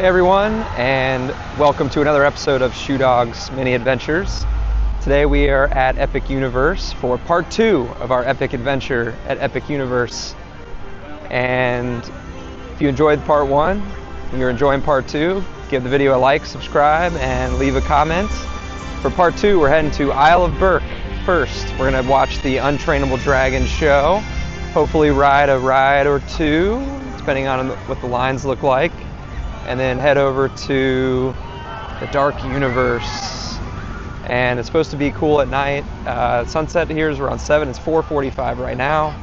Hey everyone, and welcome to another episode of Shoe Dog's Mini Adventures. Today we are at Epic Universe for part 2 of our epic adventure at Epic Universe. And if you enjoyed part 1 and you're enjoying part 2, give the video a like, subscribe, and leave a comment. For part 2, we're heading to Isle of Berk first. We're going to watch the Untrainable Dragon show, hopefully ride a ride or two, depending on what the lines look like, and then head over to the Dark Universe. And it's supposed to be cool at night. Sunset here is around 7. It's 4:45 right now.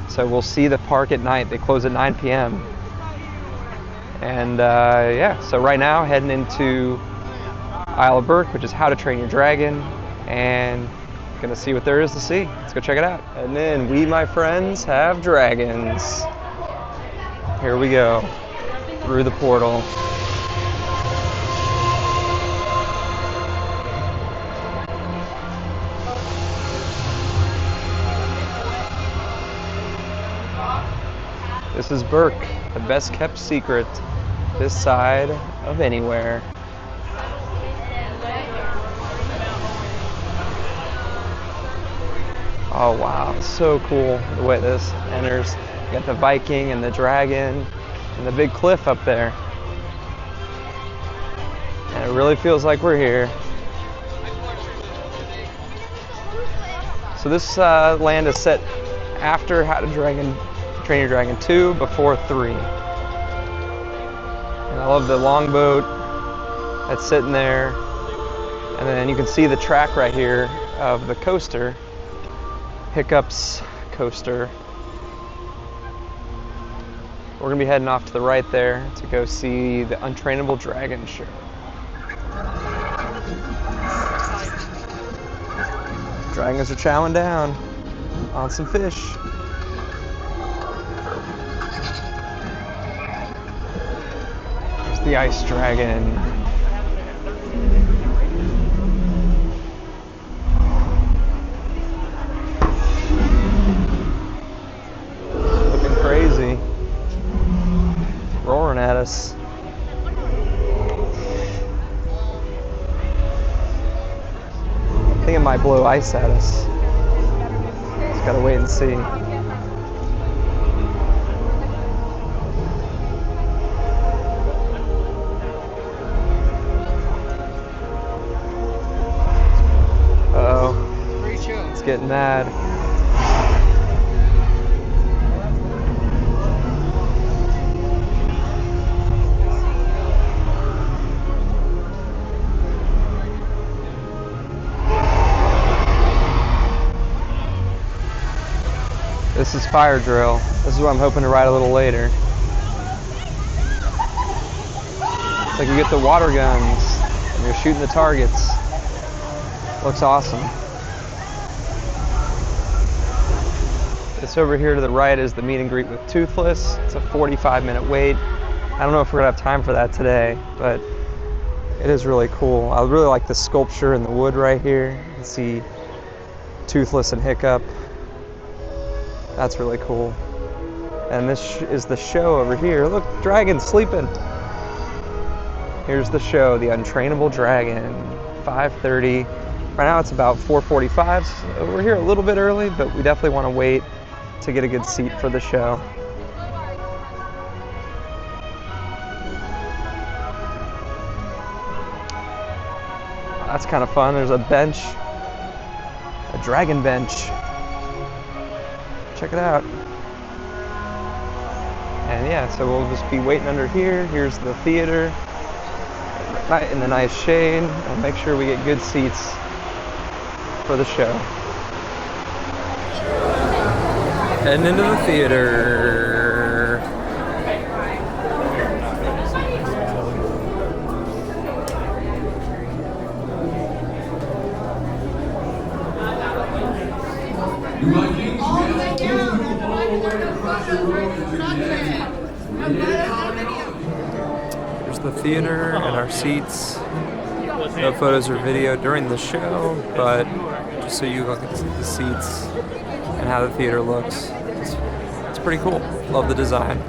So we'll see the park at night. They close at 9 p.m. And yeah, so right now heading into Isle of Berk, which is How to Train Your Dragon, and gonna see what there is to see. Let's go check it out. And then we, my friends, have dragons. Here we go. Through the portal. This is Berk, the best kept secret this side of anywhere. Oh wow, it's so cool the way this enters. You got the Viking and the dragon and the big cliff up there. And it really feels like we're here. So this land is set after How to Train Your Dragon 2, before 3. And I love the longboat that's sitting there. And then you can see the track right here of the coaster, Hiccup's coaster. We're going to be heading off to the right there to go see the Untrainable Dragon show. Dragons are chowing down on some fish. There's the ice dragon. Looking crazy. Roaring at us. I think it might blow ice at us. Just gotta wait and see. Uh-oh. It's getting mad. This is Fyre Drill. This is what I'm hoping to ride a little later. It's like you get the water guns and you're shooting the targets. Looks awesome. This over here to the right is the meet and greet with Toothless. It's a 45-minute wait. I don't know if we're gonna have time for that today, but it is really cool. I really like the sculpture in the wood right here. You can see Toothless and Hiccup. That's really cool. And this is the show over here. Look, dragon sleeping. Here's the show, the Untrainable Dragon, 5:30. Right now it's about 4:45. So we're here a little bit early, but we definitely want to wait to get a good seat for the show. That's kind of fun. There's a bench, a dragon bench. Check it out. And yeah, so we'll just be waiting under here. Here's the theater in the nice shade. We'll make sure we get good seats for the show. Heading into the theater. Here's the theater and our seats. No photos or video during the show, but just so you look at the seats and how the theater looks. It's pretty cool. Love the design.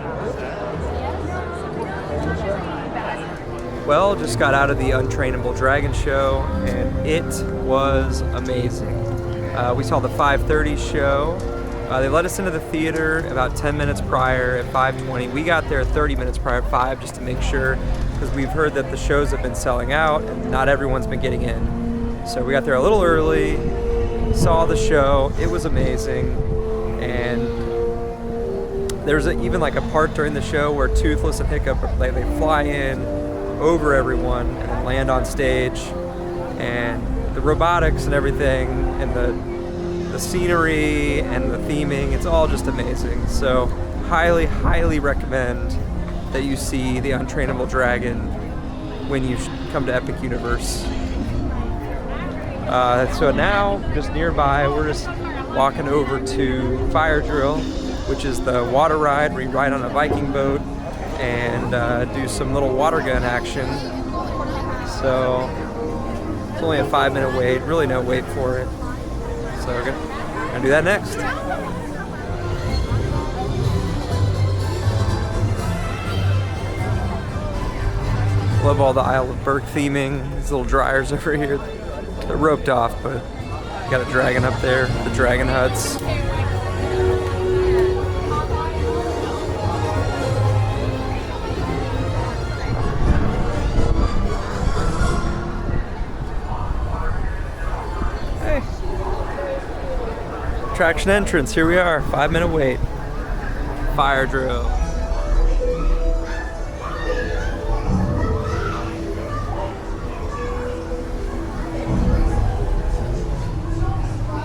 Well, just got out of the Untrainable Dragon show, and it was amazing. We saw the 5:30 show. They let us into the theater about 10 minutes prior at 5:20. We got there 30 minutes prior at 5 just to make sure, because we've heard that the shows have been selling out and not everyone's been getting in. So we got there a little early, saw the show. It was amazing. And there's even like a part during the show where Toothless and Hiccup, they fly in over everyone and then land on stage. And the robotics and everything and the scenery and the theming, it's all just amazing. So highly, highly recommend that you see the Untrainable Dragon when you come to Epic Universe. So now, just nearby, we're just walking over to Fyre Drill, which is the water ride where you ride on a Viking boat and do some little water gun action. So it's only a 5-minute wait, really no wait for it. So we're gonna do that next. Love all the Isle of Berk theming. These little dryers over here, they're roped off, but got a dragon up there, the dragon huts. Hey. Attraction entrance, here we are, 5-minute wait. Fyre Drill.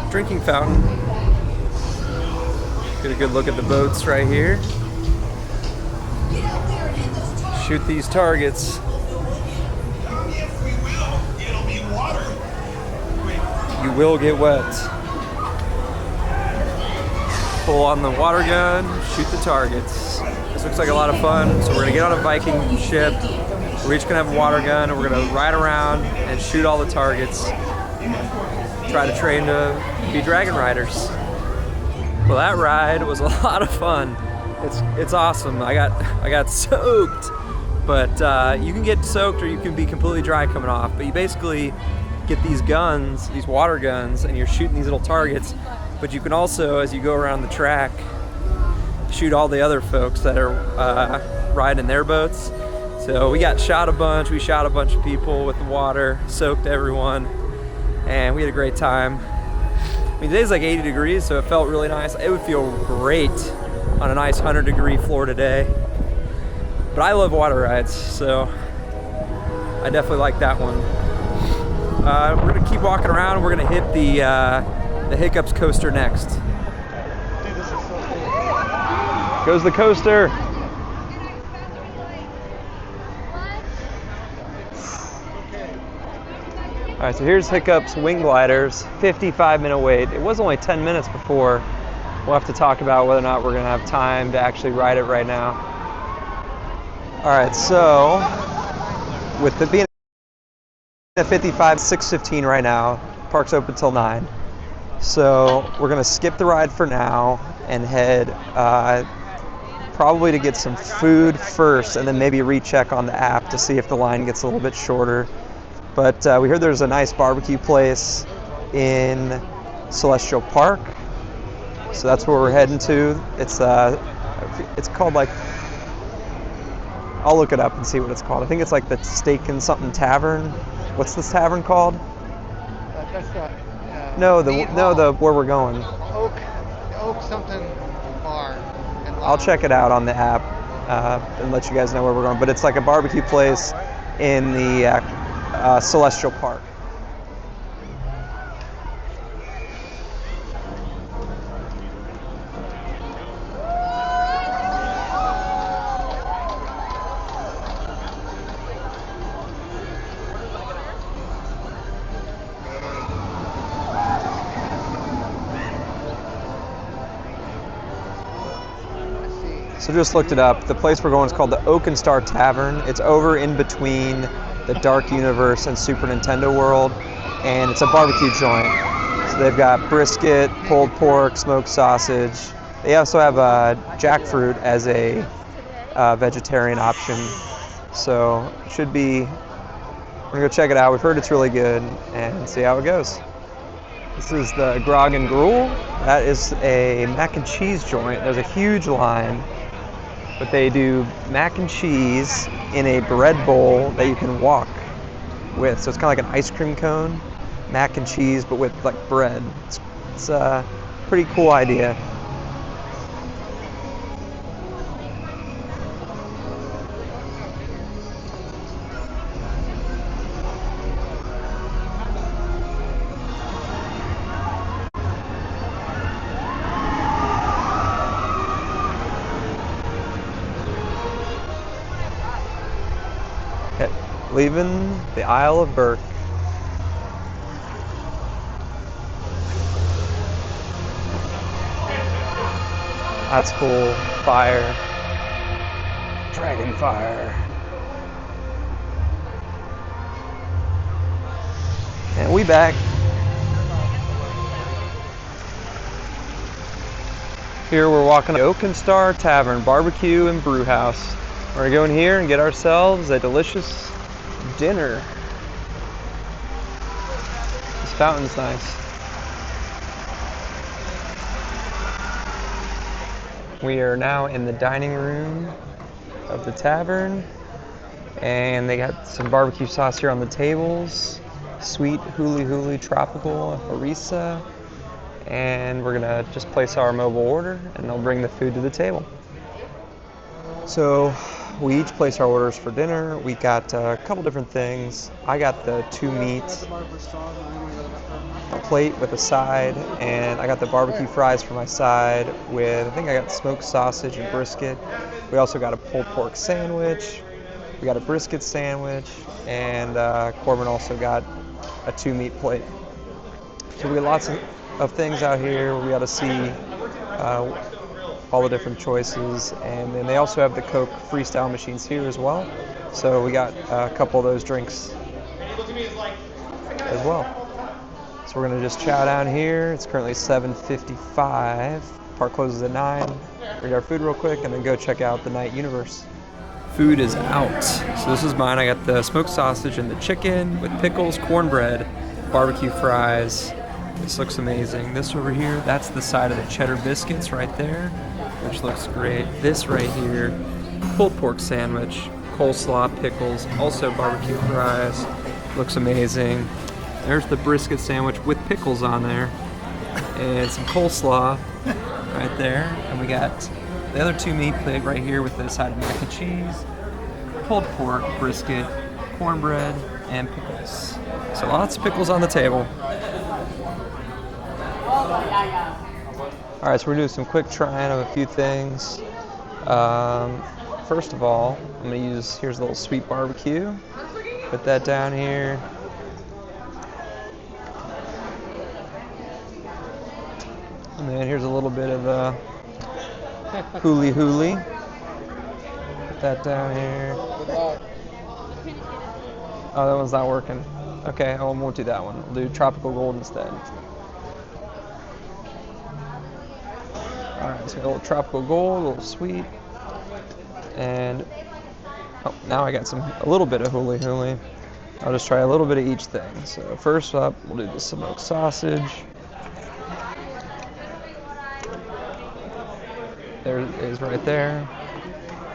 Drinking fountain. Get a good look at the boats right here. Shoot these targets. You will get wet. Pull on the water gun, shoot the targets. This looks like a lot of fun. So we're gonna get on a Viking ship. We're each gonna have a water gun and we're gonna ride around and shoot all the targets. Try to train to be dragon riders. Well, that ride was a lot of fun. It's awesome. I got soaked, but you can get soaked or you can be completely dry coming off. But you basically get these guns, these water guns, and you're shooting these little targets. But you can also, as you go around the track, shoot all the other folks that are riding their boats. So we shot a bunch. We shot a bunch of people with the water, soaked everyone. And we had a great time. I mean, today's like 80 degrees, so it felt really nice. It would feel great on a nice 100-degree Florida day. But I love water rides, so I definitely like that one. We're gonna keep walking around, and we're gonna hit the Hiccups coaster next. Dude, this is so cool. Goes the coaster. All right, so here's Hiccup's wing gliders, 55-minute wait. It was only 10 minutes before. We'll have to talk about whether or not we're gonna have time to actually ride it right now. All right, so with it being at 55, 6:15 right now, park's open till 9. So we're gonna skip the ride for now and head probably to get some food first and then maybe recheck on the app to see if the line gets a little bit shorter. But we heard there's a nice barbecue place in Celestial Park, so that's where we're heading to. It's called like, I'll look it up and see what it's called. I think it's like the Steak and Something Tavern. What's this tavern called? That's the the where we're going. Oak something bar. I'll check it out on the app and let you guys know where we're going. But it's like a barbecue place in the Celestial Park. So just looked it up. The place we're going is called the Oak and Star Tavern. It's over in between the Dark Universe and Super Nintendo World, and it's a barbecue joint. So they've got brisket, pulled pork, smoked sausage. They also have jackfruit as a vegetarian option. So it should be, we're gonna go check it out. We've heard it's really good and see how it goes. This is the Grog and Gruel. That is a mac and cheese joint. There's a huge line, but they do mac and cheese in a bread bowl that you can walk with. So it's kind of like an ice cream cone, mac and cheese, but with like bread. It's a pretty cool idea. Leaving the Isle of Berk. That's cool. Fire. Dragon fire. And we back. Here we're walking to Oak and Star Tavern, barbecue and brew house. We're gonna go in here and get ourselves a delicious dinner. This fountain's nice. We are now in the dining room of the tavern, and they got some barbecue sauce here on the tables, sweet huli huli tropical harissa, and we're gonna just place our mobile order and they'll bring the food to the table. So we each place our orders for dinner. We got a couple different things. I got the 2 meat plate with a side, and I got the barbecue fries for my side with, I think I got smoked sausage and brisket. We also got a pulled pork sandwich. We got a brisket sandwich, and Corbin also got a 2 meat plate. So we got lots of things out here. We got to see all the different choices, and then they also have the Coke freestyle machines here as well. So we got a couple of those drinks as well. So we're gonna just chow down here. It's currently 7:55. Park closes at 9. Read our food real quick and then go check out the Night Universe. Food is out. So this is mine. I got the smoked sausage and the chicken with pickles, cornbread, barbecue fries. This looks amazing. This over here, that's the side of the cheddar biscuits right there, which looks great. This right here, pulled pork sandwich, coleslaw, pickles, also barbecue fries. Looks amazing. There's the brisket sandwich with pickles on there, and some coleslaw right there. And we got the other 2 meat plate right here with the side of mac and cheese, pulled pork, brisket, cornbread, and pickles. So lots of pickles on the table. All right, so we're doing some quick trying of a few things. First of all, I'm gonna use, here's a little sweet barbecue. Put that down here. And then here's a little bit of the huli huli. Put that down here. Oh, that one's not working. Okay, I won't do that one. We'll do tropical gold instead. Alright, so a little tropical gold, a little sweet. And oh, now I got a little bit of huli huli. I'll just try a little bit of each thing. So first up, we'll do the smoked sausage. There it is right there.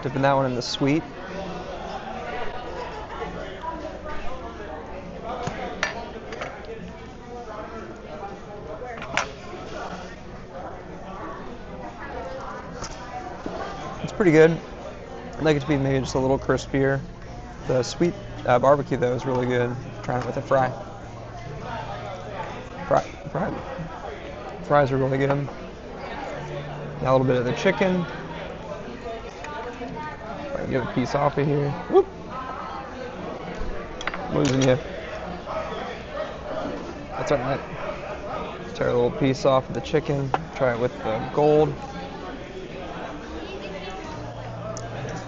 Dipping that one in the sweet. It's pretty good. I'd like it to be maybe just a little crispier. The sweet barbecue though is really good. Trying it with a fry. Fries are really good. Now a little bit of the chicken. Try to get a piece off of here. Whoop. I'm losing you. That's alright. Tear a little piece off of the chicken. Try it with the gold.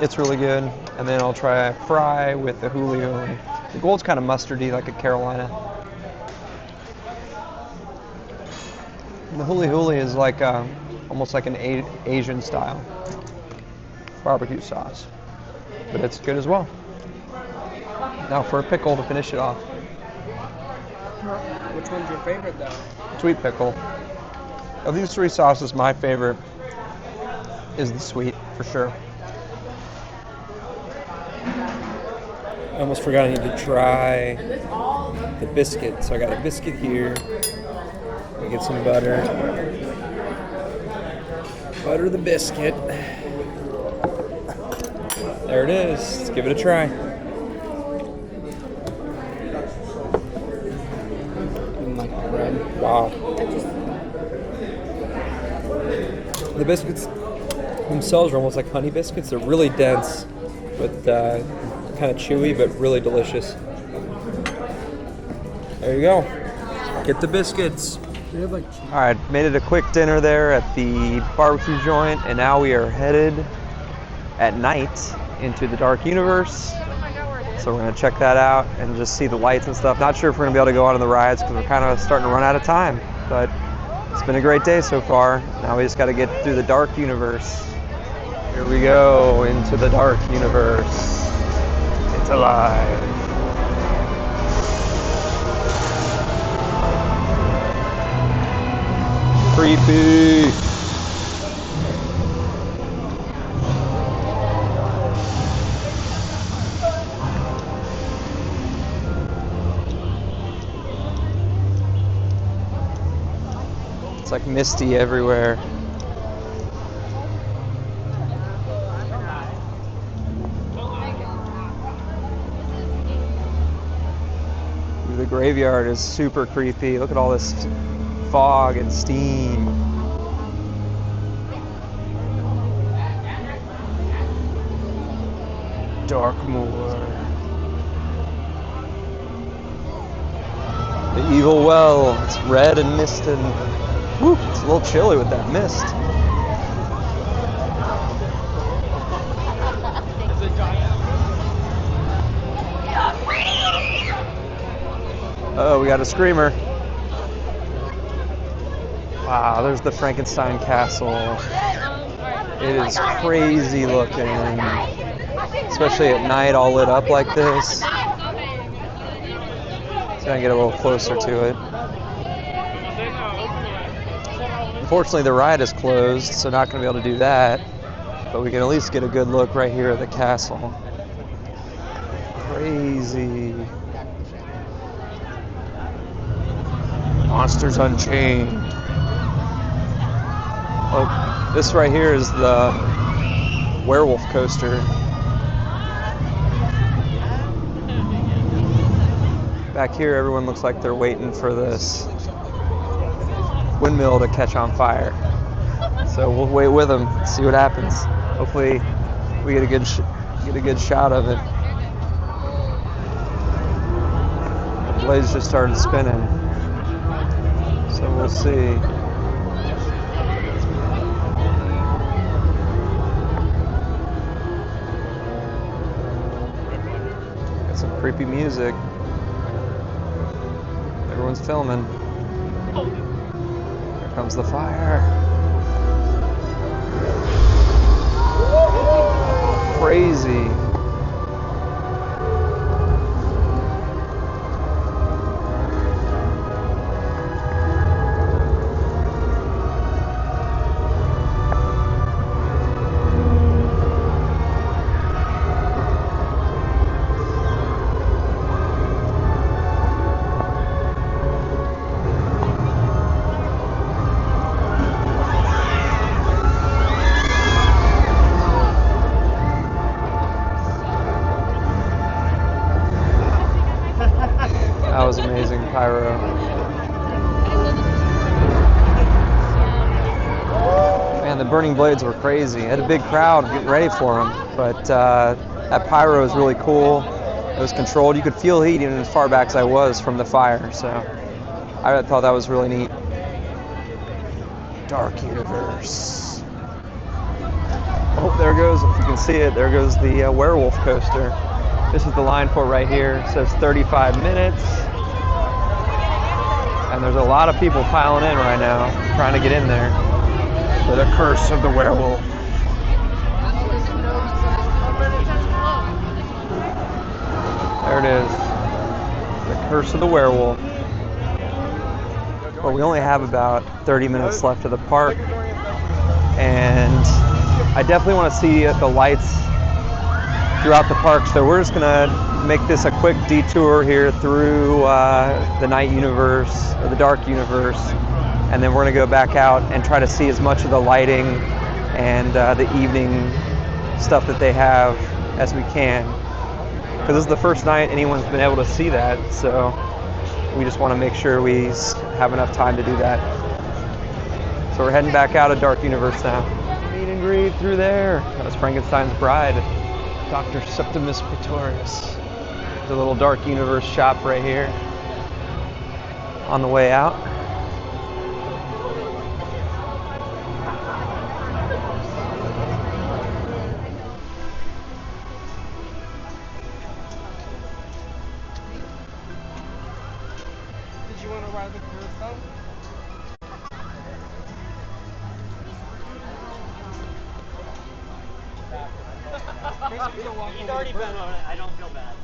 It's really good. And then I'll try a fry with the huli huli. The gold's kind of mustardy, like a Carolina. And the huli huli is like almost like an Asian style barbecue sauce, but it's good as well. Now for a pickle to finish it off. Which one's your favorite though? Sweet pickle. Of these three sauces, my favorite is the sweet, for sure. I almost forgot I need to try the biscuit. So I got a biscuit here. We get some butter. Butter the biscuit. There it is. Let's give it a try. Wow. The biscuits themselves are almost like honey biscuits. They're really dense, but kind of chewy, but really delicious. There you go. Get the biscuits. All right, made it a quick dinner there at the barbecue joint, and now we are headed at night into the dark universe. So we're gonna check that out and just see the lights and stuff. Not sure if we're gonna be able to go on the rides because we're kind of starting to run out of time, but it's been a great day so far. Now we just gotta get through the dark universe. Here we go into the dark universe. It's alive. Creepy. It's like misty everywhere. The graveyard is super creepy. Look at all this fog and steam. Darkmoor. The evil well. It's red and misted. Whew, it's a little chilly with that mist. Oh, we got a screamer. Wow, there's the Frankenstein castle. It is crazy looking. Especially at night, all lit up like this. So I'm gonna get a little closer to it. Unfortunately, the ride is closed, so not gonna be able to do that. But we can at least get a good look right here at the castle. Crazy. Monsters Unchained. Oh, this right here is the werewolf coaster. Back here, everyone looks like they're waiting for this windmill to catch on fire. So we'll wait with them, see what happens. Hopefully, we get a good shot of it. The blades just started spinning. So we'll see. Got some creepy music. Everyone's filming. Here comes the fire. Crazy. That was amazing, pyro. Man, the burning blades were crazy. I had a big crowd getting ready for them, but that pyro was really cool. It was controlled. You could feel heat even as far back as I was from the fire, so I thought that was really neat. Dark universe. Oh, there goes, if you can see it, there goes the werewolf coaster. This is the line for it right here. It says 35 minutes. And there's a lot of people piling in right now, trying to get in there for the curse of the werewolf. There it is. The Curse of the Werewolf. Well, we only have about 30 minutes left of the park, and I definitely want to see the lights throughout the park, so we're just gonna make this a quick detour here through the night universe, or the dark universe, and then we're gonna go back out and try to see as much of the lighting and the evening stuff that they have as we can, because this is the first night anyone's been able to see that, so we just want to make sure we have enough time to do that. So we're heading back out of Dark Universe now. Meet and greet through there. That was Frankenstein's bride, Dr. Septimus Pretorius. The little Dark Universe shop right here on the way out. Did you want to ride the cruise though? He's already been on it. I don't feel bad.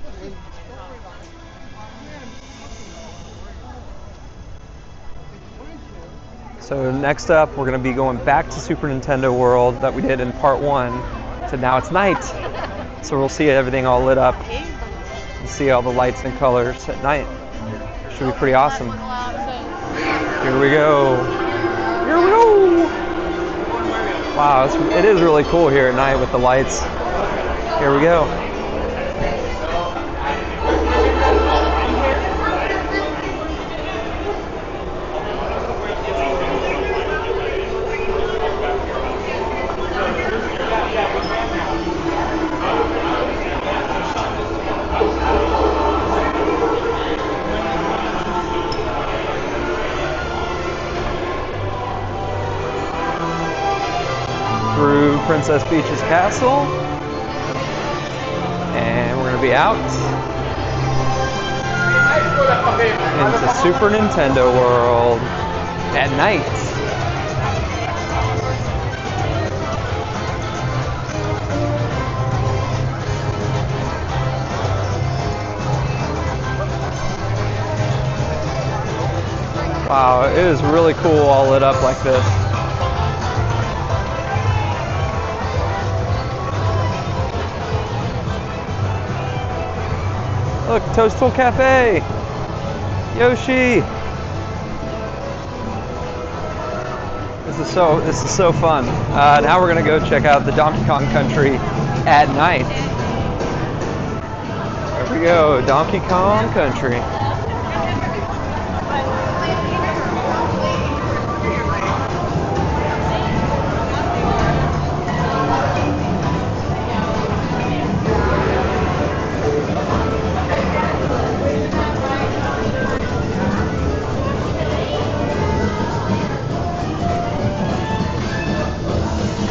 So next up, we're going to be going back to Super Nintendo World that we did in part 1. So now it's night. So we'll see everything all lit up and see all the lights and colors at night. Should be pretty awesome. Here we go. Here we go. Wow, it is really cool here at night with the lights. Here we go. Through Princess Peach's castle, and we're going to be out into Super Nintendo World at night. Wow, it is really cool all lit up like this. Look, Toadstool Cafe! Yoshi! This is so fun. Now we're gonna go check out the Donkey Kong Country at night. There we go, Donkey Kong Country.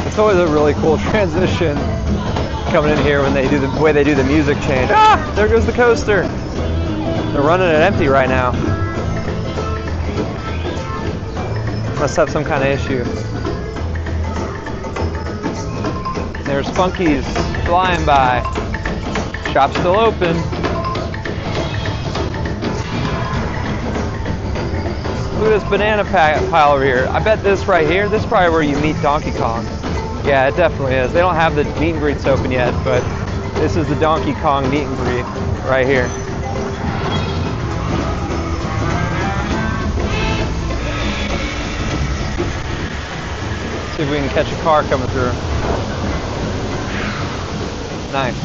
It's always a really cool transition coming in here when they do the way they do the music change. Ah, there goes the coaster. They're running it empty right now. Must have some kind of issue. There's Funky's flying by. Shop's still open. Look at this banana pile over here. I bet this right here, this is probably where you meet Donkey Kong. Yeah, it definitely is. They don't have the meet and greets open yet, but this is the Donkey Kong meet and greet right here. See if we can catch a car coming through. Nice.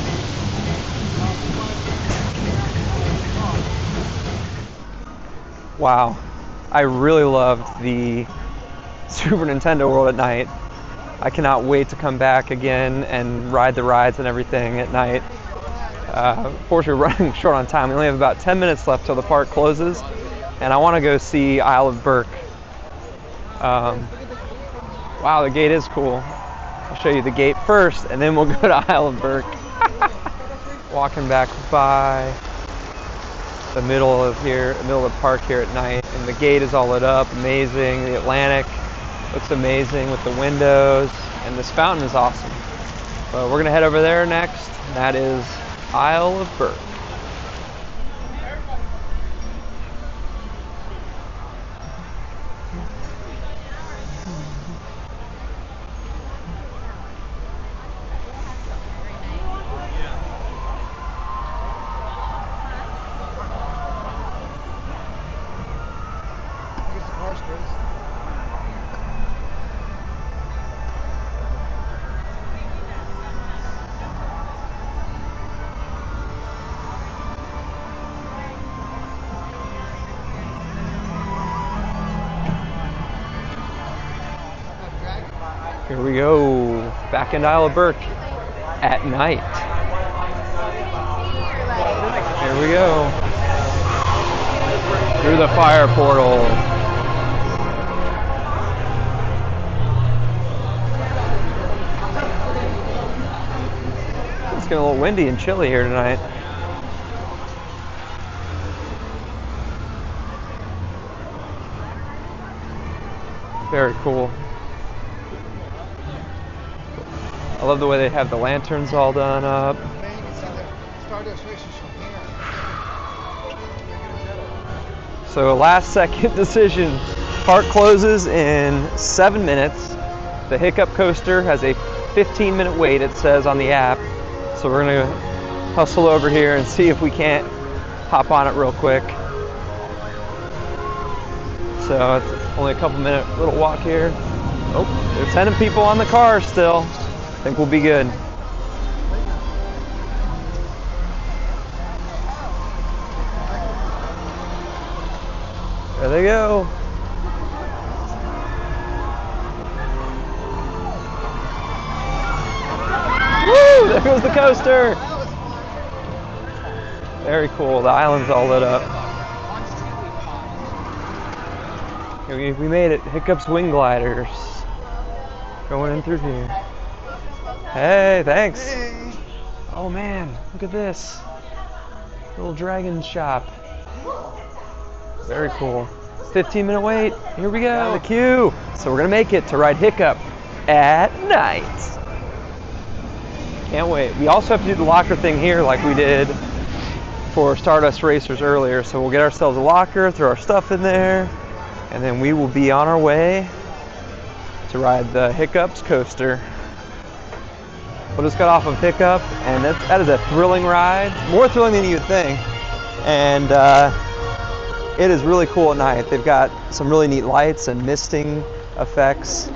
Wow. I really loved the Super Nintendo World at night. I cannot wait to come back again and ride the rides and everything at night. Unfortunately, we're running short on time. We only have about 10 minutes left till the park closes, and I want to go see Isle of Berk. Wow, the gate is cool. I'll show you the gate first, and then we'll go to Isle of Berk. Walking back by the middle of the park here at night, and the gate is all lit up, amazing. The Atlantic looks amazing with the windows, and this fountain is awesome. But we're gonna head over there next, and that is Isle of Berk. Here we go. Back in Isle of Berk at night. Here we go. Through the fire portal. It's getting a little windy and chilly here tonight. Very cool. I love the way they have the lanterns all done up. So last second decision. Park closes in 7 minutes. The Hiccup coaster has a 15-minute wait, it says on the app. So we're gonna hustle over here and see if we can't hop on it real quick. So it's only a couple minute little walk here. Oh, they're sending people on the car still. I think we'll be good. There they go. Woo! There goes the coaster. Very cool. The island's all lit up. We made it. Hiccup's wing gliders. Going in through here. Hey, thanks. Hey. Oh man, look at this. Little dragon shop. Very cool. 15-minute wait. Here we go. The queue. So we're gonna make it to ride Hiccup at night. Can't wait. We also have to do the locker thing here like we did for Stardust Racers earlier. So we'll get ourselves a locker, throw our stuff in there, and then we will be on our way to ride the Hiccup's coaster. We just got off of Hiccup, and that is a thrilling ride. More thrilling than you'd think. And it is really cool at night. They've got some really neat lights and misting effects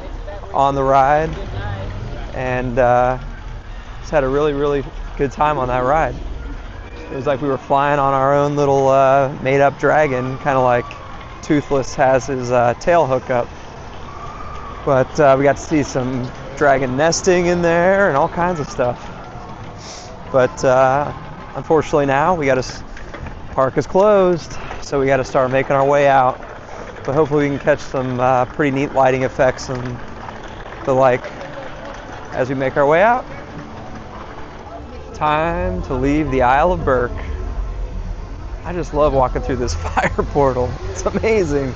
on the ride. And just had a really, really good time on that ride. It was like we were flying on our own little made-up dragon, kind of like Toothless has his tail hookup. But we got to see some dragon nesting in there and all kinds of stuff. But unfortunately now park is closed, so we got to start making our way out. But hopefully we can catch some pretty neat lighting effects and the like as we make our way out. Time to leave the Isle of Berk. I just love walking through this fire portal. It's amazing.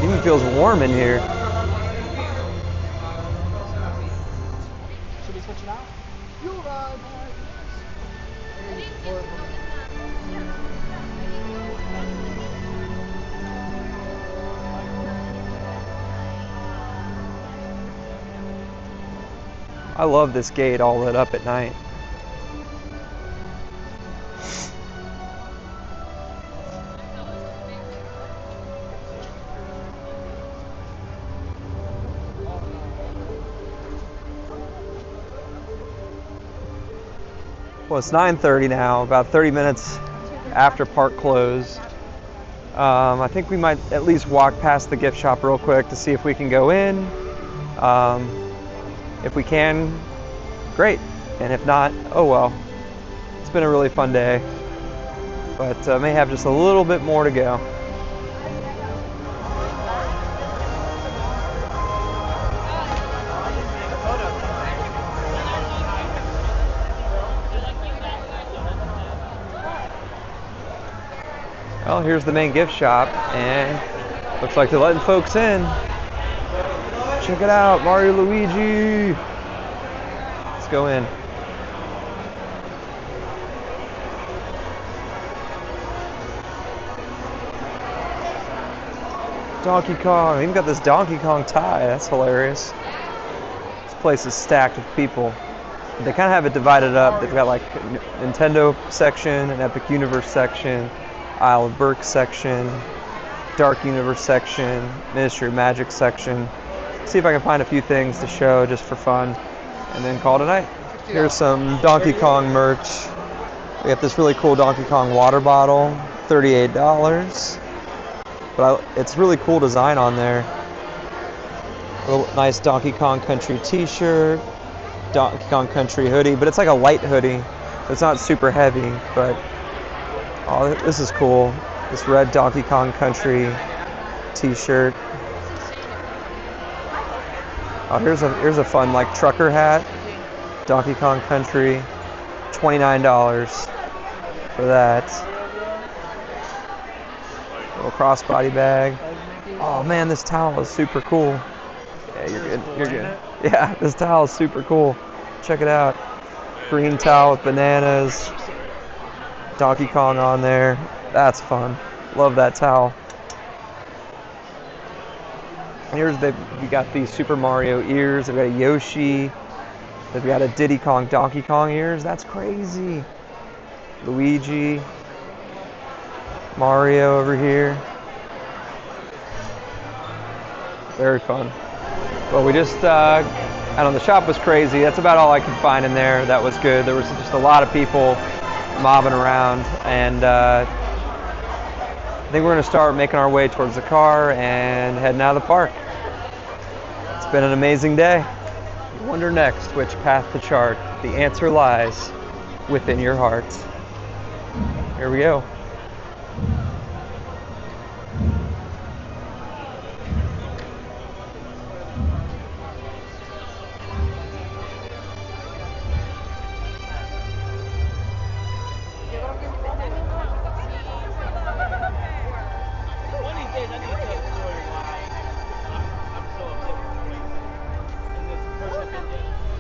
Even feels warm in here. Should we switch it out? You'll ride. I love this gate all lit up at night. Well, it's 9:30 now, about 30 minutes after park close. I think we might at least walk past the gift shop real quick to see if we can go in. If we can, great. And if not, oh well. It's been a really fun day, but may have just a little bit more to go. Well, here's the main gift shop, and looks like they're letting folks in. Check it out, Mario Luigi. Let's go in. Donkey Kong. Even got this Donkey Kong tie. That's hilarious. This place is stacked with people. They kind of have it divided up. They've got like a Nintendo section, an Epic Universe section, Isle of Berk section, Dark Universe section, Ministry of Magic section. See if I can find a few things to show just for fun. and then call it a night. Here's some Donkey Kong merch. We got this really cool Donkey Kong water bottle, $38. But it's really cool design on there. A little nice Donkey Kong Country t-shirt, Donkey Kong Country hoodie, but it's like a light hoodie. It's not super heavy, but oh, this is cool. This red Donkey Kong Country t-shirt. Oh, here's a fun like trucker hat. Donkey Kong Country, $29 for that. Little crossbody bag. Oh man, this towel is super cool. Yeah, you're good. You're good. Yeah, this towel is super cool. Check it out. Green towel with bananas. Donkey Kong on there. That's fun. Love that towel. We got these Super Mario ears. They've got a Yoshi. They've got a Diddy Kong Donkey Kong ears. That's crazy. Luigi. Mario over here. Very fun. Well, we just, I don't know, the shop was crazy. That's about all I could find in there. That was good. There was just a lot of people mobbing around, and I think we're going to start making our way towards the car and heading out of the park. It's been an amazing day. You wonder next which path to chart. The answer lies within your heart. Here we go.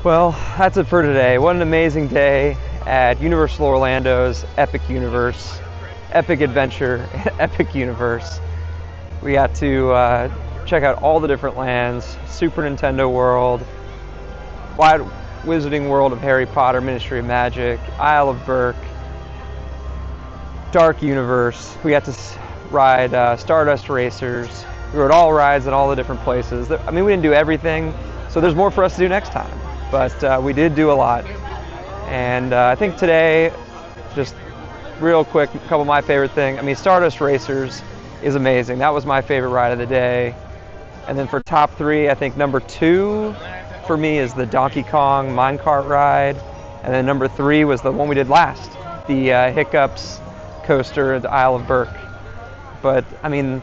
Well, that's it for today. What an amazing day at Universal Orlando's Epic Universe, Epic Adventure, Epic Universe. We got to check out all the different lands, Super Nintendo World, Wide Wizarding World of Harry Potter, Ministry of Magic, Isle of Berk, Dark Universe. We got to ride Stardust Racers. We rode all rides in all the different places. I mean, we didn't do everything, so there's more for us to do next time. But we did do a lot. And I think today, just real quick, a couple of my favorite things. I mean, Stardust Racers is amazing. That was my favorite ride of the day. And then for top three, I think number 2 for me is the Donkey Kong minecart ride. And then number 3 was the one we did last, the Hiccups coaster at the Isle of Berk. But I mean,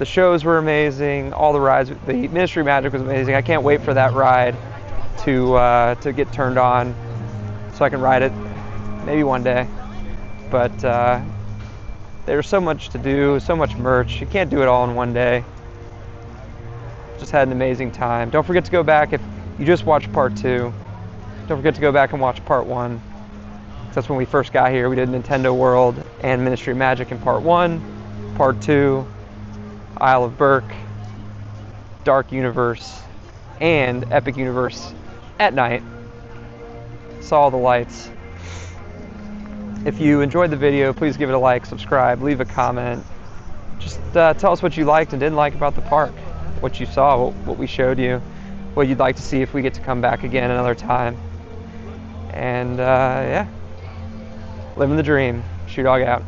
the shows were amazing. All the rides, the Ministry of Magic was amazing. I can't wait for that ride to get turned on so I can ride it maybe one day. But there's so much to do, so much merch. You can't do it all in one day. Just had an amazing time. Don't forget to go back if you just watched part 2. Don't forget to go back and watch part 1. That's when we first got here. We did Nintendo World and Ministry of Magic in part 1. Part 2, Isle of Berk, Dark Universe, and Epic Universe at night. Saw all the lights. If you enjoyed the video, please give it a like, subscribe, leave a comment. Just tell us what you liked and didn't like about the park, what you saw, what we showed you, what you'd like to see if we get to come back again another time. And yeah, living the dream. Shoe Dog out.